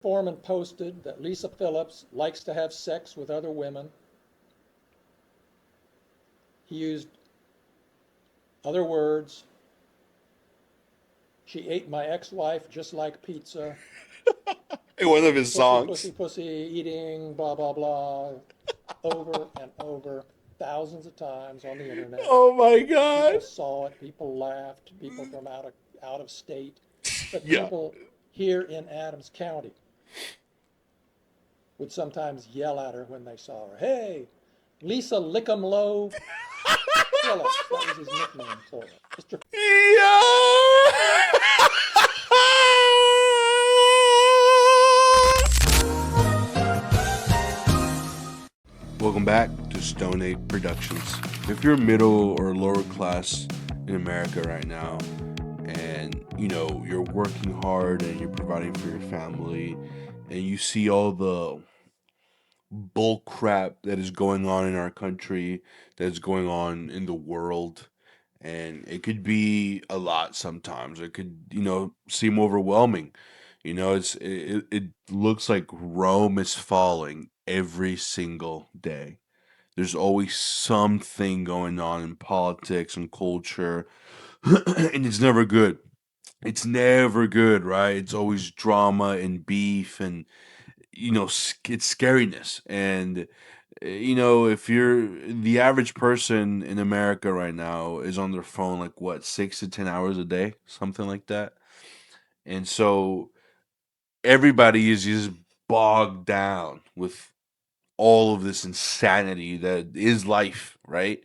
Foreman posted that Lisa Phillips likes to have sex with other women. He used other words. She ate my ex-wife just like pizza. In one of his Pussy, songs. pussy, pussy, eating, blah, blah, blah, over and over, thousands of times on the internet. Oh my god. People saw it, people laughed, people from out of state, but Yeah. people here in Adams County would sometimes yell at her when they saw her. Hey, Lisa Lickum Low Phillips, that was his nickname for her. Mr. Yeah. Welcome back to Stone Ape Productions. If you're middle or lower class in America right now, and you're working hard and you're providing for your family, and you see all the bull crap that is going on in our country, that is going on in the world, and it could be a lot sometimes. It could, seem overwhelming. It looks like Rome is falling every single day. There's always something going on in politics and culture, and it's never good. It's never good, right? It's always drama and beef and it's scariness. And if you're the average person in America right now is on their phone like what 6 to 10 hours a day, something like that. And so everybody is just bogged down with all of this insanity that is life, right?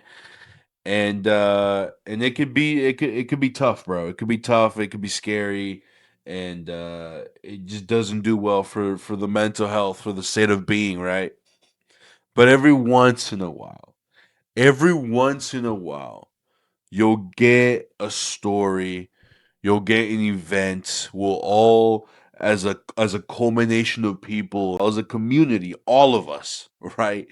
And it could be tough, bro. It could be tough. It could be scary, and it just doesn't do well for the mental health, for the state of being, right? But every once in a while, you'll get a story, you'll get an event. We'll all, as a culmination of people, as a community, all of us, right?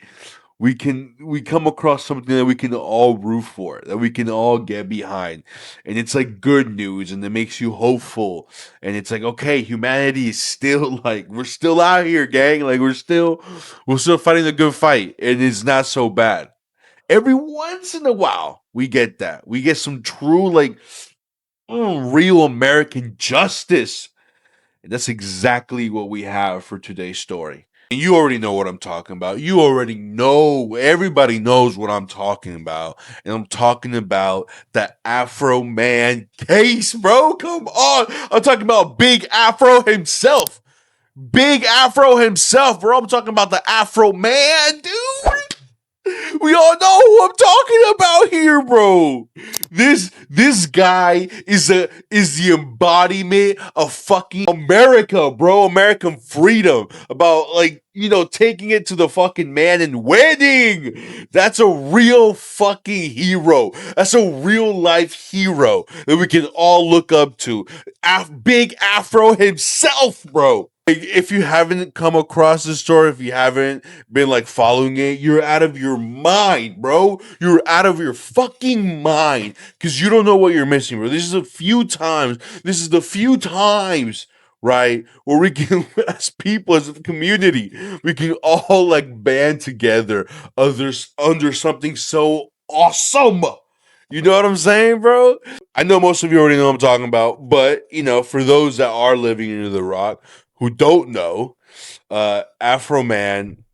We come across something that we can all root for, that we can all get behind, and it's like good news, and it makes you hopeful, and it's like okay, humanity is still like we're still out here, gang, like we're still fighting a good fight, and it's not so bad. Every once in a while, we get that. We get some true like real American justice. And that's exactly what we have for today's story. And you already know what I'm talking about. You already know, everybody knows what I'm talking about. And I'm talking about the Afroman case, bro. Come on. I'm talking about Big Afro himself. Big Afro himself, bro. I'm talking about the Afro Man, dude. We all know who I'm talking about here, bro. This guy is the embodiment of fucking America, bro. American freedom. About like, taking it to the fucking man and winning. That's a real fucking hero. That's a real life hero that we can all look up to. Big Afro himself, bro. Like, if you haven't come across this story, if you haven't been like following it, you're out of your mind, bro. You're out of your fucking mind because you don't know what you're missing, bro. This is the few times, right, where we can, as people, as a community, we can all like band together others under something so awesome. You know what I'm saying, bro? I know most of you already know what I'm talking about, but for those that are living under the rock who don't know, Afro Man,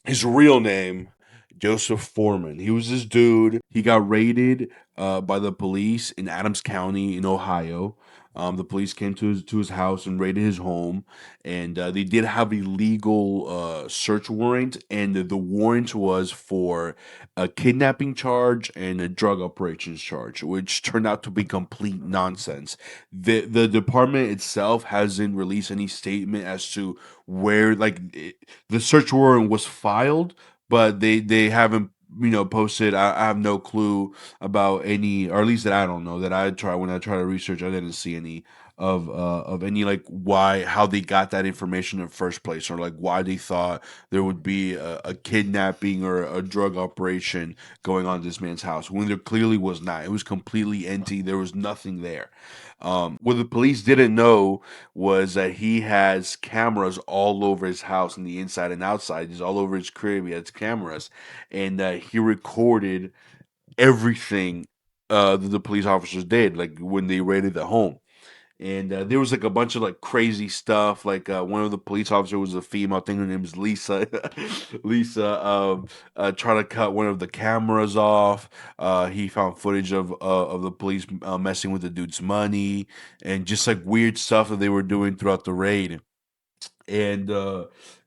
his real name, Joseph Foreman. He was this dude. He got raided by the police in Adams County in Ohio. The police came to his house and raided his home, and they did have a legal search warrant, and the warrant was for a kidnapping charge and a drug operations charge, which turned out to be complete nonsense. The department itself hasn't released any statement as to where the search warrant was filed, but they haven't posted. I have no clue about any, or at least that I don't know, that I try when I try to research, I didn't see any of any like why how they got that information in the first place, or like why they thought there would be a kidnapping or a drug operation going on in this man's house when there clearly was not. It was completely empty. There was nothing there. What the police didn't know was that he has cameras all over his house, in the inside and outside. He's all over his crib. He has cameras, and he recorded everything that the police officers did, like when they raided the home. And there was like a bunch of like crazy stuff. Like one of the police officers was a female. I think her name is Lisa. Lisa trying to cut one of the cameras off. He found footage of the police messing with the dude's money and just like weird stuff that they were doing throughout the raid. And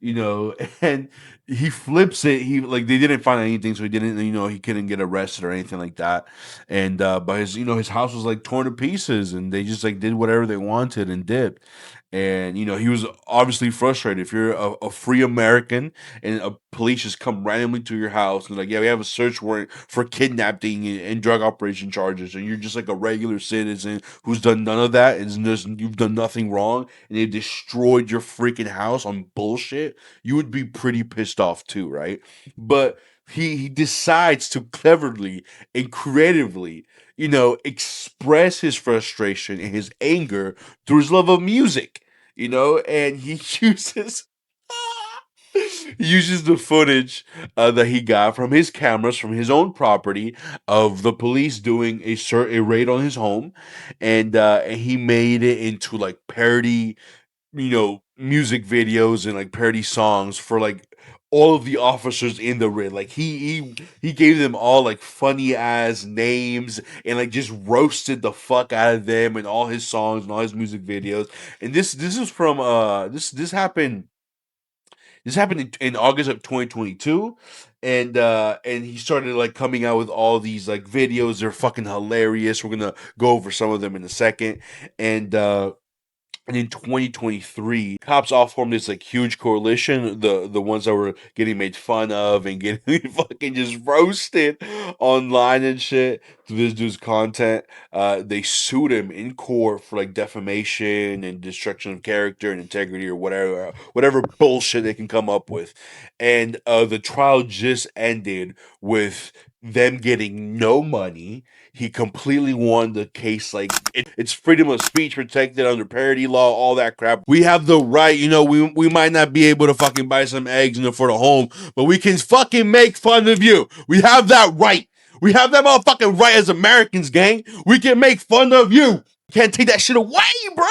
you know, and he flips it. He like they didn't find anything, so he didn't, he couldn't get arrested or anything like that. And but his, his house was like torn to pieces, and they just like did whatever they wanted and did. And he was obviously frustrated. If you're a free American and a police just come randomly to your house and like, yeah, we have a search warrant for kidnapping and drug operation charges, and you're just like a regular citizen who's done none of that, and just, you've done nothing wrong, and they destroyed your freaking house on bullshit, you would be pretty pissed off too, right? But he decides to cleverly and creatively, express his frustration and his anger through his love of music, and he uses he uses the footage that he got from his cameras from his own property of the police doing a raid on his home, and he made it into like parody, music videos and like parody songs for like all of the officers in the raid. Like he gave them all like funny ass names and like just roasted the fuck out of them and all his songs and all his music videos. And this is from this happened in August of 2022, and he started like coming out with all these like videos. They're fucking hilarious. We're gonna go over some of them in a second, and in 2023, cops all formed this like huge coalition. The ones that were getting made fun of and getting fucking just roasted online and shit through this dude's content. They sued him in court for like defamation and destruction of character and integrity or whatever bullshit they can come up with. And the trial just ended with them getting no money. He completely won the case. Like it's freedom of speech protected under parody law, all that crap. We have the right, we might not be able to fucking buy some eggs for the home, but we can fucking make fun of you. We have that right. We have that motherfucking right as Americans, gang. We can make fun of you. Can't take that shit away, bro.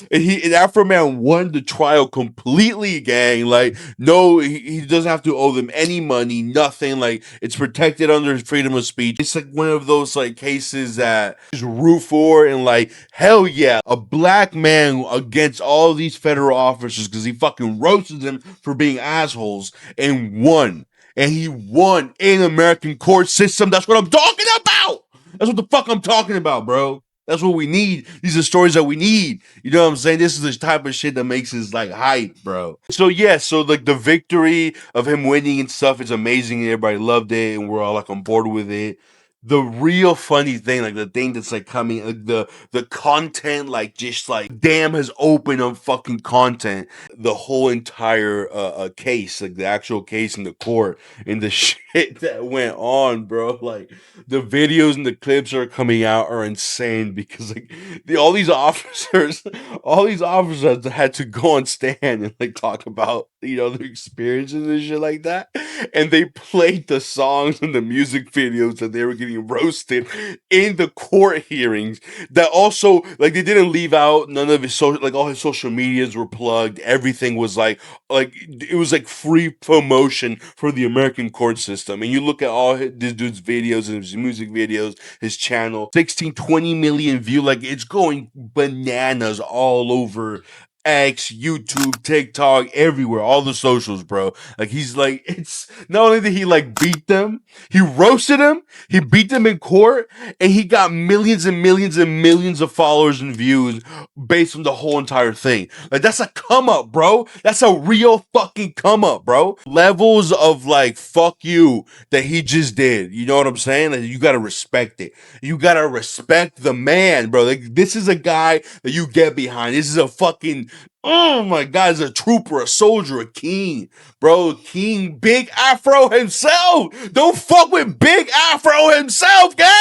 And Afroman won the trial completely, gang. Like, no, he doesn't have to owe them any money, nothing. Like, it's protected under freedom of speech. It's like one of those like cases that is root for, and like, hell yeah, a black man against all these federal officers because he fucking roasted them for being assholes and won. And he won in American court system. That's what I'm talking about. That's what the fuck I'm talking about, bro. That's what we need. These are stories that we need. You know what I'm saying? This is the type of shit that makes us like hype, bro. So yeah, so like the victory of him winning and stuff is amazing, and everybody loved it, and we're all like on board with it. The real funny thing, like the thing that's like coming, like the content, like just like damn has opened on fucking content. The whole entire case, like the actual case in the court, and the shit that went on, bro. Like the videos and the clips are coming out are insane because like all these officers had to go on stand and like talk about their experiences and shit like that, and they played the songs and the music videos that they were getting roasted in the court hearings. That also like they didn't leave out none of his social, like all his social medias were plugged. Everything was like it was like free promotion for the American court system. And you look at all this dude's videos and his music videos, his channel, 16, 20 million view, like it's going bananas all over X, YouTube, TikTok, everywhere, all the socials, bro. Like he's like, it's not only did he like beat them, he roasted him, he beat them in court, and he got millions and millions and millions of followers and views based on the whole entire thing. Like that's a come up, bro. That's a real fucking come up, bro. Levels of like fuck you that he just did. You know what I'm saying? Like, you gotta respect it. You gotta respect the man, bro. Like this is a guy that you get behind. This is a fucking, oh my god, he's a trooper, a soldier, a king, bro. King Big Afro himself. Don't fuck with Big Afro himself, gang.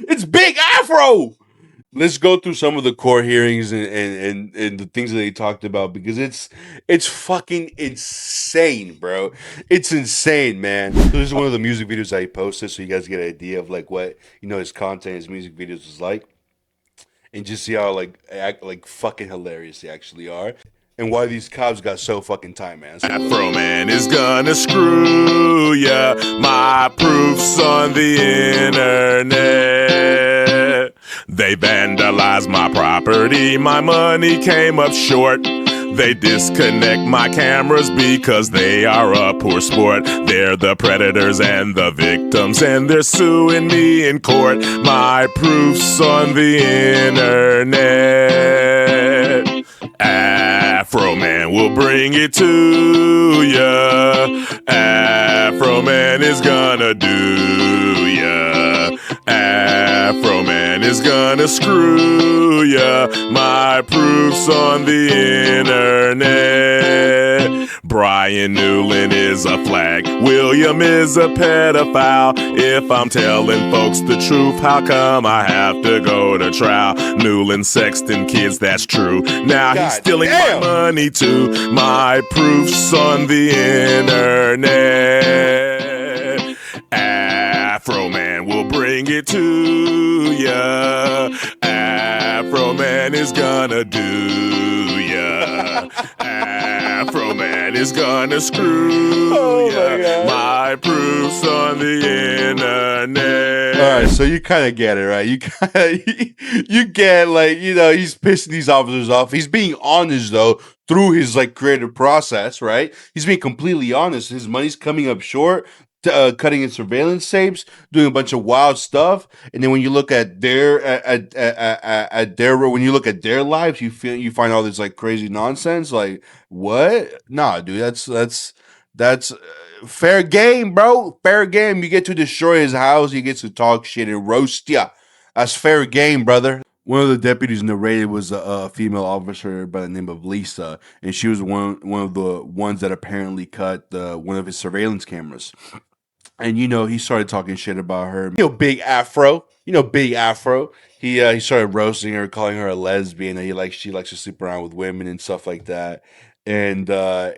It's Big Afro. Let's go through some of the court hearings and the things that they talked about, because it's fucking insane, bro. It's insane, man. So this is one of the music videos I posted, so you guys get an idea of like what, you know, his content, his music videos is like, and just see how like fucking hilarious they actually are, and why these cops got so fucking time, man. Afroman is gonna screw ya. My proof's on the internet. They vandalized my property, my money came up short. They disconnect my cameras because they are a poor sport. They're the predators and the victims, and they're suing me in court. My proof's on the internet. Afroman will bring it to ya. Afroman is gonna do ya. Afroman is gonna screw ya. My proof's on the internet. Brian Newland is a flag. William is a pedophile. If I'm telling folks the truth, how come I have to go to trial? Newland sexting kids, that's true. Now God he's stealing damn. my money too. My proof's on the internet. Afroman will bring it to ya. Afroman is gonna do ya. Afroman is gonna screw ya. My proof's on the internet. All right, so you kind of get it, right? You get, like, you know, he's pissing these officers off. He's being honest though through his like creative process, right? He's being completely honest. His money's coming up short. Cutting in surveillance tapes, doing a bunch of wild stuff, and then when you look at their when you look at their lives, you find all this like crazy nonsense. Like what? Nah, dude, that's fair game, bro. Fair game. You get to destroy his house, you get to talk shit and roast ya. That's fair game, brother. One of the deputies narrated was a female officer by the name of Lisa, and she was one of the ones that apparently cut one of his surveillance cameras. And you know, he started talking shit about her. You know, Big Afro. You know, Big Afro. He started roasting her, calling her a lesbian. And she likes to sleep around with women and stuff like that. And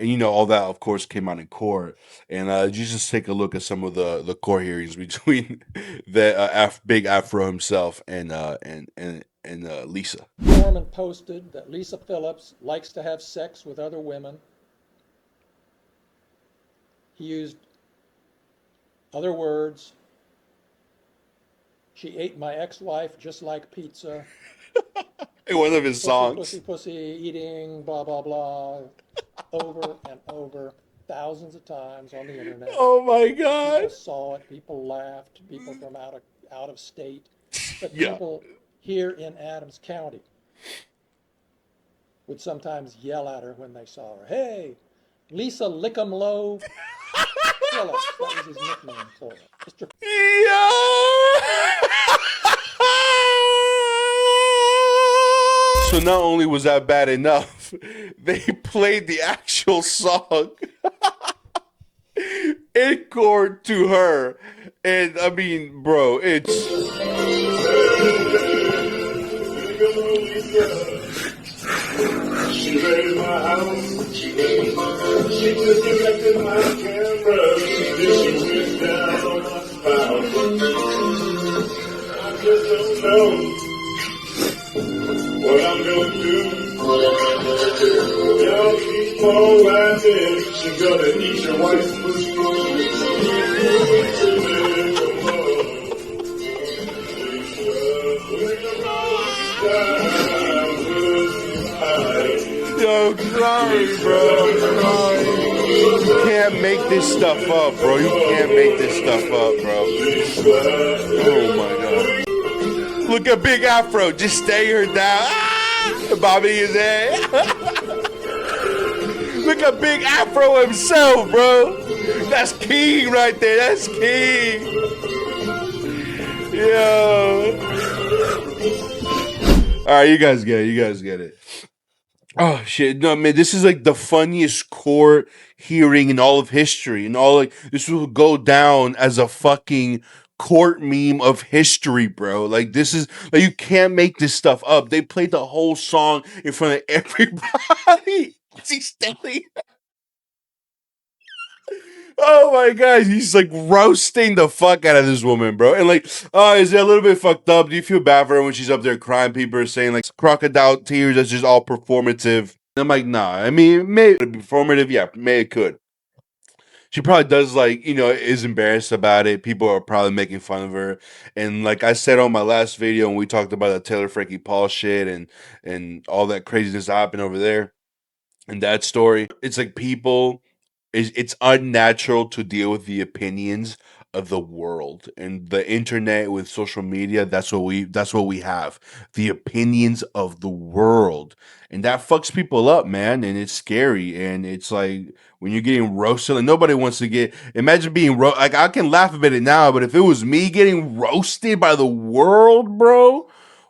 you know, all that of course came out in court. And you just take a look at some of the court hearings between the Big Afro himself and Lisa. Foreman posted that Lisa Phillips likes to have sex with other women. He used other words. She ate my ex-wife just like pizza. In one of his songs. Pussy, pussy, eating, blah, blah, blah. Over and over, thousands of times on the internet. Oh my God. People saw it, people laughed, people from out of state. But Yeah. people here in Adams County would sometimes yell at her when they saw her. Hey, Lisa Lickum Low Phillips. That was his nickname for her. Mr. So not only was that bad enough, they played the actual song in court to her. And I mean, bro, it's... She raided my house. She just collected my camera. Then she went down on my spouse. I just don't know what I'm gonna do. Y'all keep on laughing. She's gonna eat your wife's pussy. Yo, crying, bro. I'm crying. You can't make this stuff up, bro. You can't make this stuff up, bro. Oh my god. Look at Big Afro just staring her down. Ah! Bobbing his head. Look at Big Afro himself, bro. That's king right there. That's king. Yo. Alright, you guys get it. You guys get it. Oh shit! No man, this is like the funniest court hearing in all of history, and all like this will go down as a fucking court meme of history, bro. Like this is like you can't make this stuff up. They played the whole song in front of everybody. He's standing. Oh my god, he's like roasting the fuck out of this woman, bro. And like, oh, is it a little bit fucked up? Do you feel bad for her when she's up there crying? People are saying like crocodile tears, that's just all performative. And I'm like, nah. I mean, may be performative, yeah, may it could. She probably does like, is embarrassed about it. People are probably making fun of her. And like I said on my last video when we talked about the Taylor Frankie Paul shit and all that craziness that happened over there and that story, it's like people it's unnatural to deal with the opinions of the world and the internet with social media. That's what we have, the opinions of the world, and that fucks people up, man. And it's scary, and it's like when you're getting roasted, like nobody wants to get. Imagine being like I can laugh about it now, but if it was me getting roasted by the world, bro,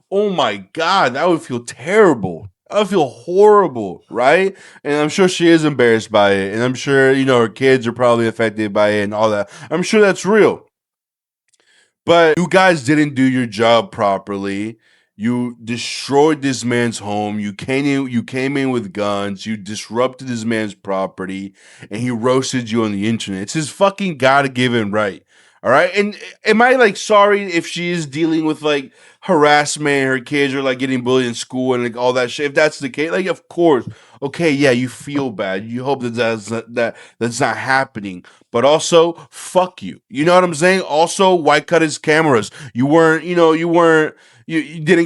oh my god, that would feel terrible. I would feel horrible, right? And I'm sure she is embarrassed by it. And I'm sure, her kids are probably affected by it and all that. I'm sure that's real. But you guys didn't do your job properly. You destroyed this man's home. You came in with guns. You disrupted this man's property, and he roasted you on the internet. It's his fucking God-given right. All right. And am I like sorry if she is dealing with like harassment, her kids are like getting bullied in school and like all that shit? If that's the case, like of course, okay, yeah, you feel bad. You hope that's not happening. But also, fuck you. You know what I'm saying? Also, why cut his cameras? You didn't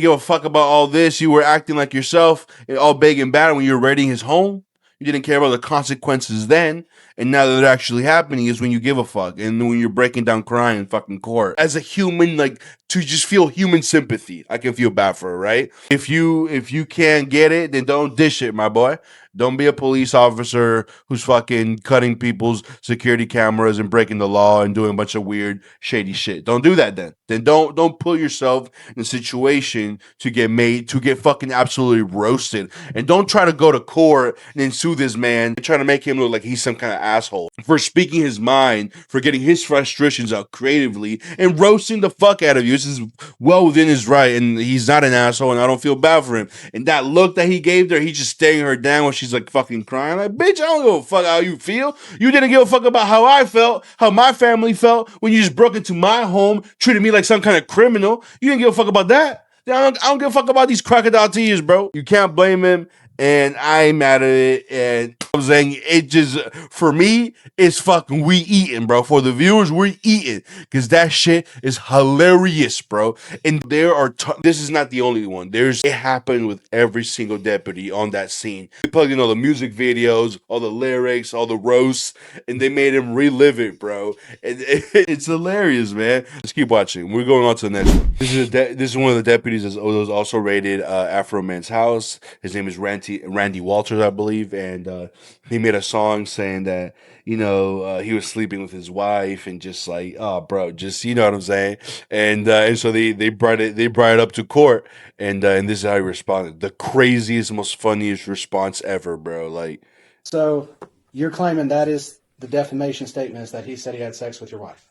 give a fuck about all this. You were acting like yourself, all big and bad when you were raiding his home. You didn't care about the consequences then, and now that they're actually happening is when you give a fuck, and when you're breaking down crying in fucking court. As a human, like to just feel human sympathy, I can feel bad for her, right? If you can't get it, then don't dish it, my boy. Don't be a police officer who's fucking cutting people's security cameras and breaking the law and doing a bunch of weird, shady shit. Don't do that then. Then don't put yourself in a situation to get fucking absolutely roasted. And don't try to go to court and then sue this man and try to make him look like he's some kind of asshole for speaking his mind, for getting his frustrations out creatively and roasting the fuck out of you. This is well within his right, and he's not an asshole, and I don't feel bad for him. And that look that he gave her, he's just staring her down when she's like fucking crying. Like, bitch, I don't give a fuck how you feel. You didn't give a fuck about how I felt, how my family felt when you just broke into my home, treated me like some kind of criminal. You didn't give a fuck about that. I don't give a fuck about these crocodile tears, bro. You can't blame him, and I ain't mad at it. And I'm saying it just, for me, it's fucking we eating, bro. For the viewers, we're eating because that shit is hilarious, bro. And there are this is not the only one. It happened with every single deputy on that scene. They plugged in all the music videos, all the lyrics, all the roasts, and they made him relive it, bro. And it's hilarious, man. Let's keep watching. We're going on to the next one. This is one of the deputies that was also raided Afroman's house. His name is Randy Walters, I believe, and he made a song saying that he was sleeping with his wife and just like, oh, bro, just you know what I'm saying. And so they brought it up to court, and this is how he responded. The craziest, most funniest response ever, bro. Like, So you're claiming that is the defamation statement is that he said he had sex with your wife,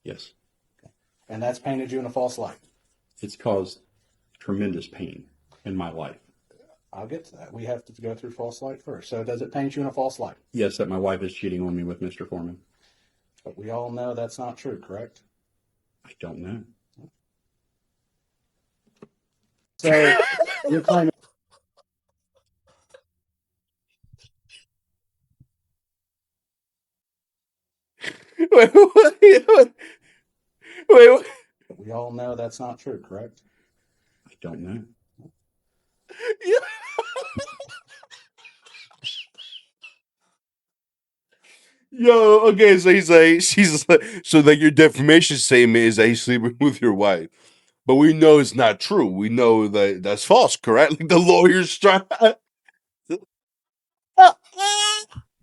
Yes. and that's painted you in a false light. It's caused tremendous pain in my life. I'll get to that. We have to go through false light first. So does it paint you in a false light? Yes, that my wife is cheating on me with Mr. Foreman. But we all know that's not true, correct? I don't know. So you're claiming. wait. But we all know that's not true, correct? I don't know. Yo, okay, so she's like, so like your defamation statement is that he's sleeping with your wife. But we know it's not true. We know that that's false, correct? Like the lawyer's trying.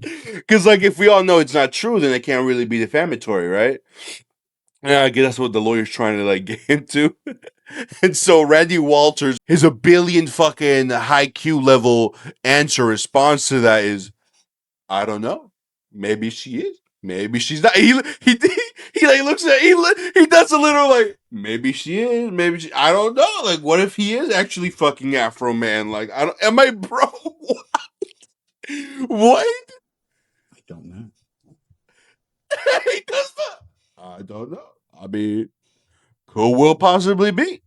Because, like, if we all know it's not true, then it can't really be defamatory, right? Yeah, I guess that's what the lawyer's trying to, like, get into. And so Randy Walters, his a billion fucking high Q level answer response to that is, I don't know. Maybe she is. Maybe she's not. He like looks at he does a little like maybe she is. Maybe she. I don't know. Like what if he is actually fucking Afro Man? Like I don't. Am I bro? What? I don't know. He does that. I don't know. I mean, who will possibly be?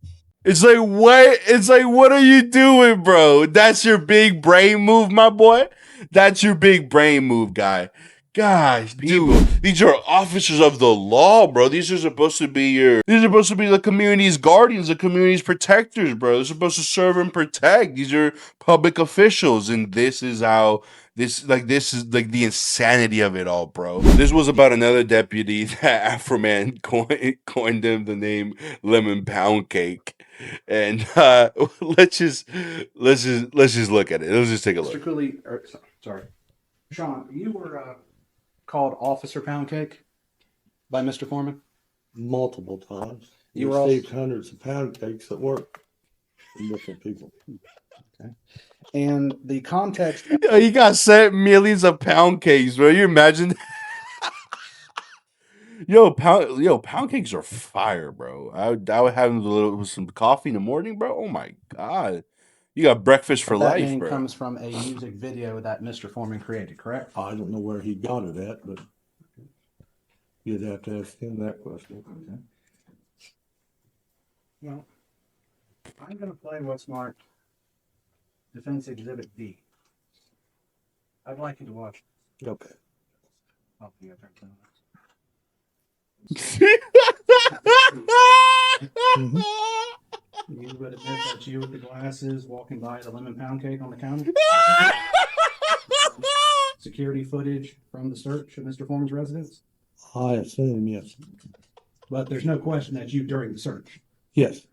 It's like what? It's like what are you doing, bro? That's your big brain move, my boy. That's your big brain move, guy. Gosh, dude, these are officers of the law, bro. These are supposed to be these are supposed to be the community's guardians, the community's protectors, bro. They're supposed to serve and protect. These are public officials, and this is how this is like the insanity of it all, bro. This was about another deputy that Afroman coined him the name Lemon Pound Cake. And let's just look at it. Let's just take a Mr. look. Cooley, sorry. Sean, you were called Officer Pound Cake by Mr. Foreman? Multiple times. You You were received hundreds of pound cakes at work from different people. And the context, Yo, he got sent millions of pound cakes, bro. You imagine? Pound cakes are fire, bro. I would have them with some coffee in the morning, bro. Oh my god, you got breakfast for that life, name bro. comes from a music video that Mr. Foreman created, correct? I don't know where he got it at, but you'd have to ask him that question. Well, I'm going to play what's marked Defense Exhibit B. I'd like you to watch. Okay. Oh, you got to turn it Mhm. You would admit that you with the glasses walking by the lemon pound cake on the counter? Security footage from the search of Mr. Foreman's residence? I assume, yes. But there's no question that you during the search. Yes.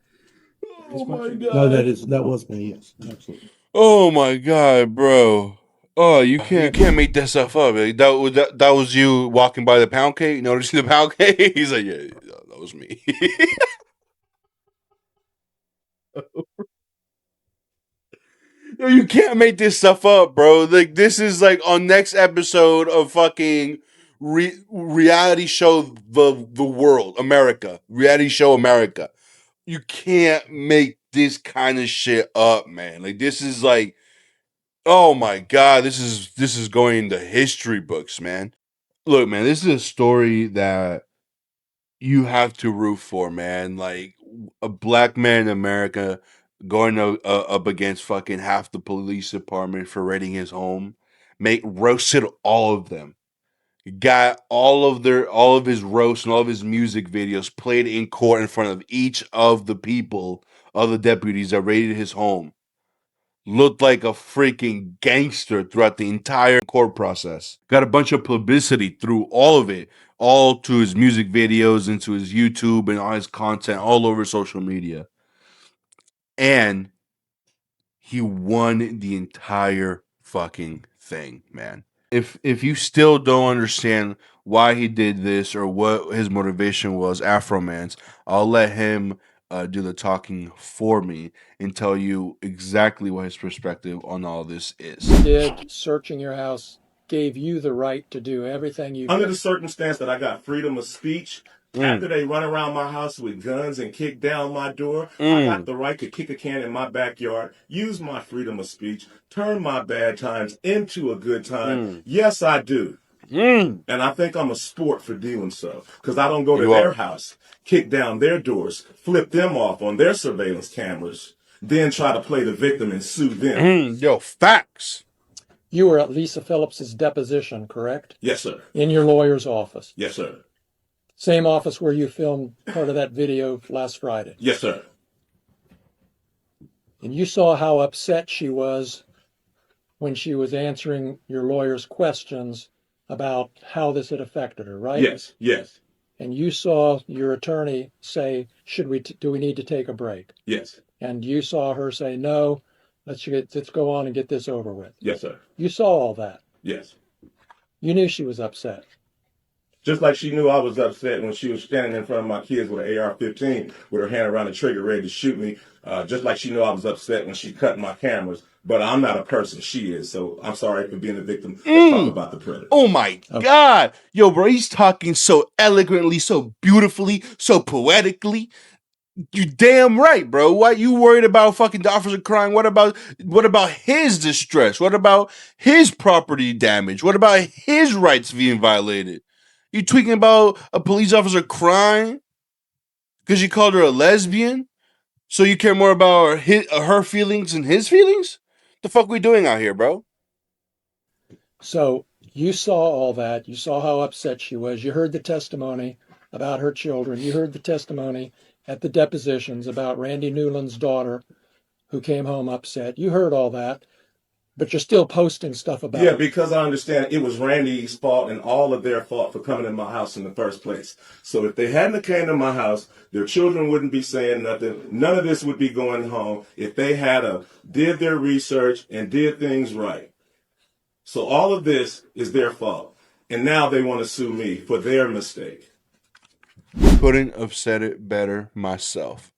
Oh my god. No, that was me, yes. Absolutely. Oh my god, bro. Oh, you can't make that stuff up. Like, that was you walking by the pound cake, noticing the pound cake. He's like, yeah, that was me. Yo, you can't make this stuff up, bro. Like this is like on next episode of fucking reality show the world America reality show America. You can't make this kind of shit up, man. Like this is like, oh my god, this is going into history books, man. Look, man, this is a story that you have to root for, man. Like a black man in America going up against fucking half the police department for raiding his home, roasted all of them. Got all of his roasts and all of his music videos played in court in front of each of the people of the deputies that raided his home. Looked like a freaking gangster throughout the entire court process. Got a bunch of publicity through all of it, all to his music videos and to his YouTube and all his content all over social media. And he won the entire fucking thing, man. If you still don't understand why he did this or what his motivation was, Afroman's, I'll let him do the talking for me and tell you exactly what his perspective on all this is. Did searching your house gave you the right to do everything you Under did? the circumstance that I got freedom of speech, after they run around my house with guns and kick down my door, I got the right to kick a can in my backyard, use my freedom of speech, turn my bad times into a good time. Yes, I do. And I think I'm a sport for doing so. Because I don't go to their house, kick down their doors, flip them off on their surveillance cameras, then try to play the victim and sue them. Yo, facts. You were at Lisa Phillips's deposition, correct? Yes, sir. In your lawyer's office. Yes, sir. Same office where you filmed part of that video last Friday. Yes, sir. And you saw how upset she was when she was answering your lawyer's questions about how this had affected her, right? Yes, yes, And you saw your attorney say, do we need to take a break? yes, And you saw her say, no, let's go on and get this over with. yes, sir. You saw all that. Yes. You knew she was upset. Just like she knew I was upset when she was standing in front of my kids with an AR-15 with her hand around the trigger ready to shoot me. Just like she knew I was upset when she cut my cameras. But I'm not a person. She is. So I'm sorry for being a victim. Let's talk about the predator. Oh my God. Yo, bro, he's talking so eloquently, so beautifully, so poetically. You damn right, bro. What you worried about fucking the officer crying? What about his distress? What about his property damage? What about his rights being violated? You tweaking about a police officer crying because you called her a lesbian? So you care more about her feelings and his feelings? The fuck we doing out here, bro? So you saw all that. You saw how upset she was. You heard the testimony about her children. You heard the testimony at the depositions about Randy Newland's daughter who came home upset. You heard all that, but you're still posting stuff about Yeah, it. because I understand it was Randy's fault and all of their fault for coming in my house in the first place. So if they hadn't came to my house, their children wouldn't be saying nothing. None of this would be going home if they had did their research and did things right. So all of this is their fault. And now they want to sue me for their mistake. Couldn't have said it better myself.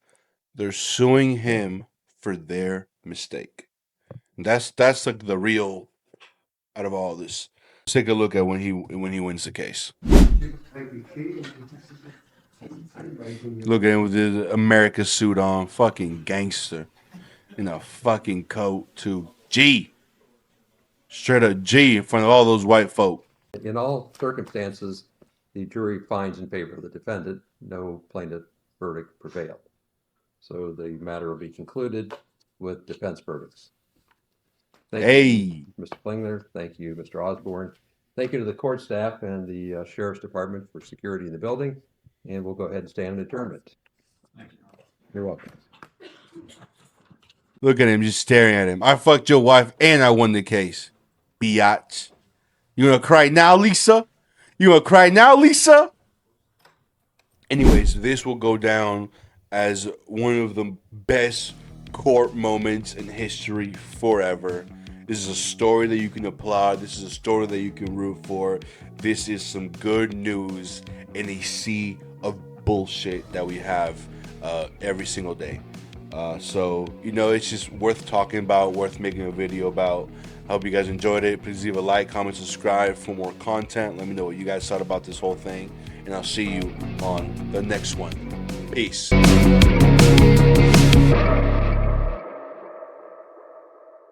They're suing him for their mistake. That's like the real out of all this. Let's take a look at when he wins the case. Look at him with his America suit on, fucking gangster, in a fucking coat too. G, straight up G in front of all those white folk. In all circumstances, the jury finds in favor of the defendant. No plaintiff verdict prevailed. So the matter will be concluded with defense verdicts. Thank you, Mr. Klingler. Thank you, Mr. Osborne. Thank you to the court staff and the Sheriff's Department for security in the building. And we'll go ahead and stand in adjournment. You're welcome. Look at him, just staring at him. I fucked your wife and I won the case. Biatch. You gonna cry now, Lisa? You gonna cry now, Lisa? Anyways, this will go down as one of the best court moments in history forever. This is a story that you can applaud. This is a story that you can root for. This is some good news in a sea of bullshit that we have every single day. So, it's just worth talking about, worth making a video about. I hope you guys enjoyed it. Please leave a like, comment, subscribe for more content. Let me know what you guys thought about this whole thing. And I'll see you on the next one. Peace.